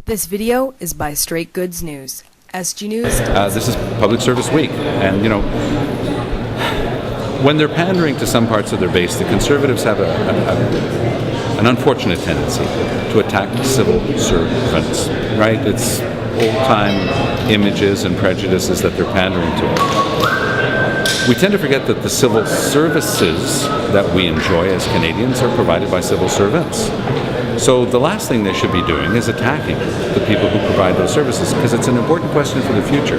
This video is by Straight Goods News. SG News. This is Public Service Week, and when they're pandering to some parts of their base, the Conservatives have an unfortunate tendency to attack civil servants, right? It's old-time images and prejudices that they're pandering to. We tend to forget that the civil services that we enjoy as Canadians are provided by civil servants. So the last thing they should be doing is attacking the people who provide those services, because it's an important question for the future.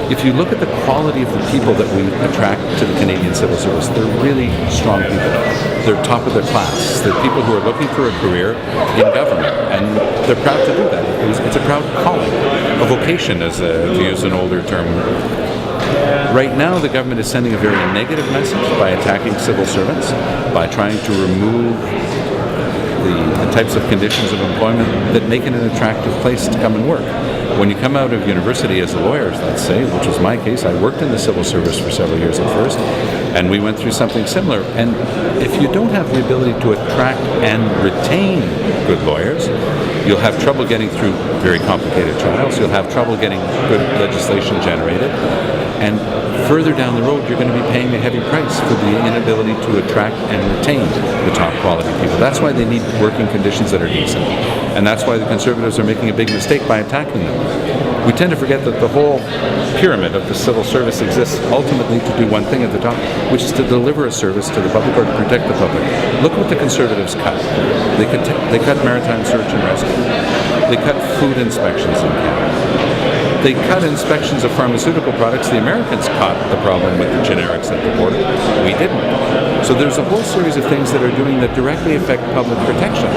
If you look at the quality of the people that we attract to the Canadian civil service, they're really strong people. They're top of their class. They're people who are looking for a career in government, and they're proud to do that. It's a proud calling, a vocation, to use an older term. Right now, the government is sending a very negative message by attacking civil servants, by trying to remove the types of conditions of employment that make it an attractive place to come and work. When you come out of university as a lawyer, let's say, which was my case, I worked in the civil service for several years at first, and we went through something similar. And if you don't have the ability to attract and retain good lawyers, you'll have trouble getting through very complicated trials, you'll have trouble getting good legislation generated, and further down the road, you're going to be paying a heavy price for the inability to attract and retain the top quality people. That's why they need working conditions that are decent. And that's why the Conservatives are making a big mistake by attacking them. We tend to forget that the whole pyramid of the civil service exists ultimately to do one thing at the top, which is to deliver a service to the public or to protect the public. Look what the Conservatives cut. They cut maritime search and rescue. They cut food inspections in Canada. They cut inspections of pharmaceutical products. The Americans caught the problem with the generics at the border. We didn't. So there's a whole series of things that are doing that directly affect public protection.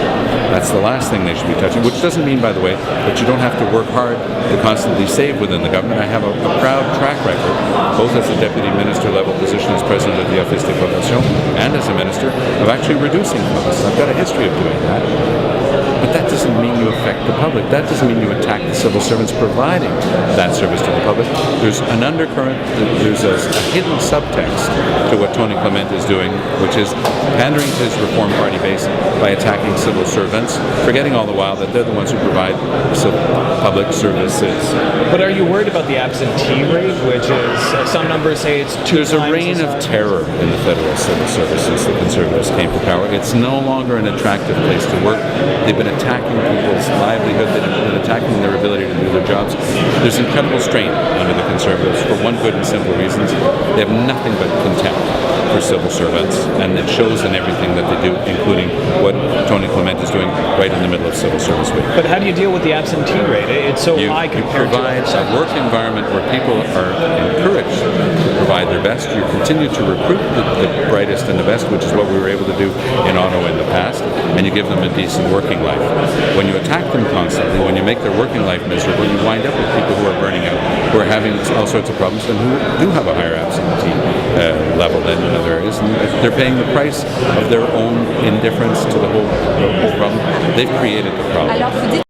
That's the last thing they should be touching, which doesn't mean, by the way, that you don't have to work hard to constantly save within the government. I have a proud track record, both as a deputy minister level position as president of the Office de Probation and as a minister, of actually reducing costs. I've got a history of doing that. But that doesn't mean you affect the public. That doesn't mean you attack the civil servants providing that service to the public. There's an undercurrent, there's a hidden subtext to what Tony Clement is doing, which is pandering to his Reform Party base by attacking civil servants, forgetting all the while that they're the ones who provide public services. But are you worried about the absentee rate, which is, some numbers say it's two times? There's a reign of terror in the federal civil service since the Conservatives came to power. It's no longer an attractive place to work. They've been attacking people's livelihood, they've been attacking their ability to do their jobs. There's incredible strain under the Conservatives for one good and simple reason. They have nothing but contempt for civil servants, and it shows in everything that they do, including what Tony Clement is doing right in the middle of Civil Service Week. But how do you deal with the absentee rate? It's so high compared to... You provide a work environment where people are encouraged to provide their best. You continue to recruit the brightest and the best, which is what we were able to do in Ottawa in the past, and you give them a decent working life. When you attack them constantly, when you make their working life miserable, you wind up with people who are burning out, who are having all sorts of problems, and who do have a higher absentee level than in other areas. And they're paying the price of their own indifference to the whole problem. They've created the problem.